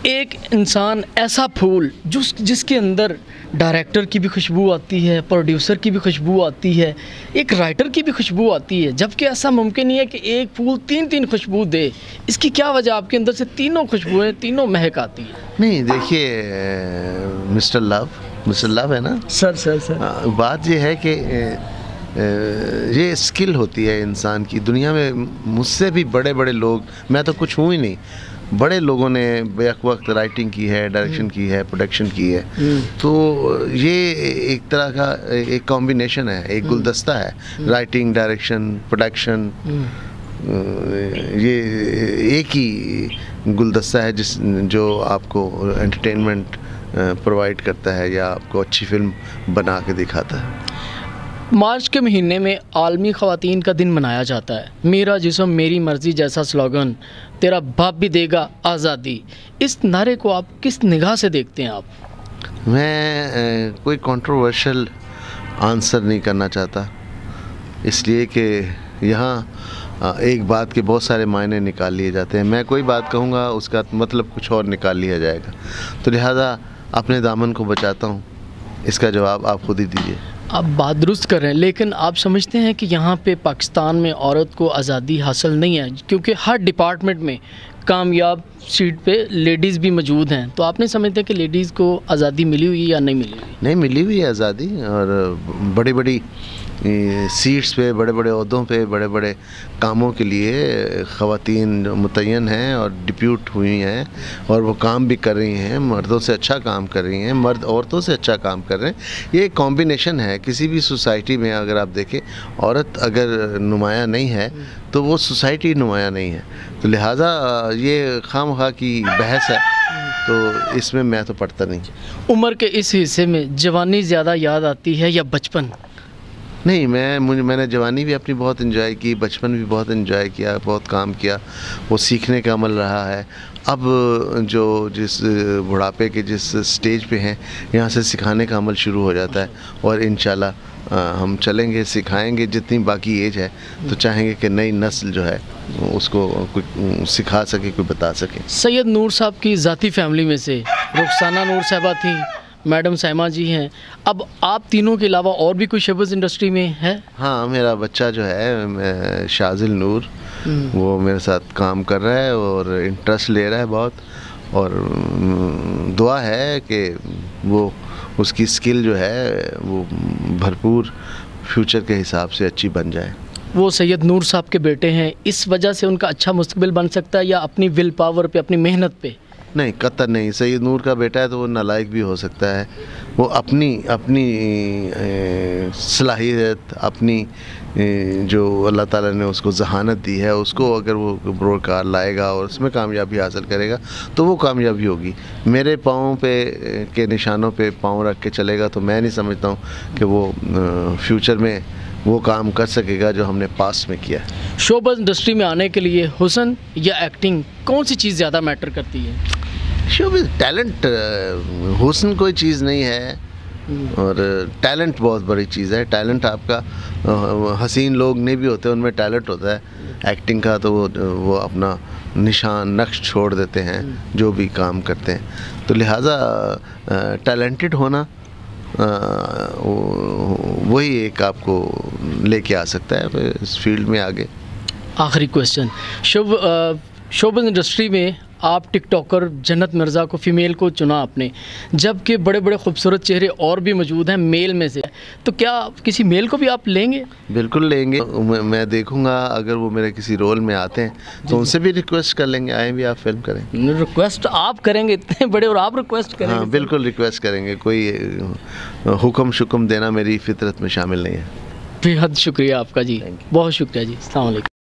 एक इंसान ऐसा फूल जिसके अंदर डायरेक्टर की भी खुशबू आती है, प्रोड्यूसर की भी खुशबू आती है, एक राइटर की भी खुशबू आती है, जबकि ऐसा मुमकिन नहीं है कि एक फूल तीन तीन खुशबू दे। इसकी क्या वजह, आपके अंदर से तीनों खुशबुएं, तीनों महक आती है? नहीं, देखिए मिस्टर लव है ना सर। बात ये है कि ये स्किल होती है इंसान की। दुनिया में मुझसे भी बड़े बड़े लोग, मैं तो कुछ हूँ ही नहीं, बड़े लोगों ने बेक वक्त राइटिंग की है, डायरेक्शन की है, प्रोडक्शन की है। तो ये एक तरह का एक कॉम्बिनेशन है, एक गुलदस्ता है, राइटिंग, डायरेक्शन, प्रोडक्शन, ये एक ही गुलदस्ता है जो आपको एंटरटेनमेंट प्रोवाइड करता है या आपको अच्छी फिल्म बना के दिखाता है। मार्च के महीने में आलमी ख़वातीन का दिन मनाया जाता है। मेरा जिस्म मेरी मर्ज़ी जैसा स्लोगन, तेरा बाप भी देगा आज़ादी। इस नारे को आप किस निगाह से देखते हैं आप? मैं कोई कंट्रोवर्शियल आंसर नहीं करना चाहता, इसलिए कि यहाँ एक बात के बहुत सारे मायने निकाल लिए जाते हैं। मैं कोई बात कहूँगा उसका मतलब कुछ और निकाल लिया जाएगा, तो लिहाजा अपने दामन को बचाता हूँ। इसका जवाब आप खुद ही दीजिए। आप बात दुरुस्त कर रहे हैं, लेकिन आप समझते हैं कि यहाँ पे पाकिस्तान में औरत को आज़ादी हासिल नहीं है, क्योंकि हर डिपार्टमेंट में कामयाब सीट पे लेडीज़ भी मौजूद हैं। तो आप नहीं समझते कि लेडीज़ को आज़ादी मिली हुई या नहीं मिली हुई? नहीं, मिली हुई है आज़ादी, और बड़ी बड़ी सीट्स पे, बड़े बड़े ओहदों पे, बड़े बड़े कामों के लिए ख़वातीन मुतय्यन हैं और डिप्यूट हुई हैं, और वो काम भी कर रही हैं, मर्दों से अच्छा काम कर रही हैं, मर्द औरतों से अच्छा काम कर रहे हैं। ये एक कॉम्बिनेशन है। किसी भी सोसाइटी में अगर आप देखें, औरत अगर नुमाया नहीं है तो वो सोसाइटी नुमाया नहीं है। तो लिहाजा ये खामखा की बहस है, तो इसमें मैं तो पढ़ता नहीं। उम्र के इस हिस्से में जवानी ज़्यादा याद आती है या बचपन? नहीं, मैंने जवानी भी अपनी बहुत एंजॉय की, बचपन भी बहुत एंजॉय किया, बहुत काम किया। वो सीखने का अमल रहा है। अब जो जिस बुढ़ापे के जिस स्टेज पे हैं, यहाँ से सिखाने का अमल शुरू हो जाता है, और इंशाल्लाह हम चलेंगे, सिखाएंगे जितनी बाकी एज है, तो चाहेंगे कि नई नस्ल जो है उसको कोई सिखा सके, कोई बता सके। सैयद नूर साहब की ज़ाती फैमिली में से रुखसाना नूर साहबा थी, मैडम सैमा जी हैं। अब आप तीनों के अलावा और भी कोई शोबिज़ इंडस्ट्री में है? हाँ, मेरा बच्चा जो है शाजिल नूर, वो मेरे साथ काम कर रहा है और इंटरेस्ट ले रहा है बहुत, और दुआ है कि वो उसकी स्किल जो है वो भरपूर फ्यूचर के हिसाब से अच्छी बन जाए। वो सैयद नूर साहब के बेटे हैं, इस वजह से उनका अच्छा मुस्तकबिल बन सकता है, या अपनी विल पावर पे, अपनी मेहनत पे? नहीं, कतई नहीं। सैयद नूर का बेटा है तो वो नालायक भी हो सकता है। वो अपनी सलाहियत, अपनी जो अल्लाह ताला ने उसको जहानत दी है, उसको अगर वो बरोकार लाएगा और उसमें कामयाबी हासिल करेगा तो वो कामयाबी होगी। मेरे पाँव पे के निशानों पे पाँव रख के चलेगा तो मैं नहीं समझता हूँ कि वो फ्यूचर में वो काम कर सकेगा जो हमने पास्ट में किया है। शोबिज़ इंडस्ट्री में आने के लिए हुस्न या एक्टिंग, कौन सी चीज़ ज़्यादा मैटर करती है? शोबिज़ टैलेंट, हुस्न कोई चीज़ नहीं है, और टैलेंट बहुत बड़ी चीज़ है। टैलेंट आपका, हसीन लोग नहीं भी होते, उनमें टैलेंट होता है। एक्टिंग का तो वो अपना निशान नक्श छोड़ देते हैं जो भी काम करते हैं। तो लिहाजा टैलेंटेड होना वही एक आपको लेके आ सकता है इस फील्ड में आगे। आखिरी क्वेश्चन, शोबिज़ इंडस्ट्री में आप टिकटॉकर जन्नत मिर्ज़ा को, फ़ीमेल को चुना आपने, जबकि बड़े बड़े खूबसूरत चेहरे और भी मौजूद हैं मेल में से, तो क्या किसी मेल को भी आप लेंगे? बिल्कुल लेंगे। मैं देखूंगा अगर वो मेरे किसी रोल में आते हैं तो उनसे भी रिक्वेस्ट कर लेंगे, आए भी आप फिल्म करें। रिक्वेस्ट आप करेंगे इतने बड़े, और आप रिक्वेस्ट करेंगे? हाँ, बिल्कुल रिक्वेस्ट करेंगे। कोई हुक्म शुक्म देना मेरी फितरत में शामिल नहीं है। बेहद शुक्रिया आपका जी, बहुत शुक्रिया जी। अस्सलाम वालेकुम।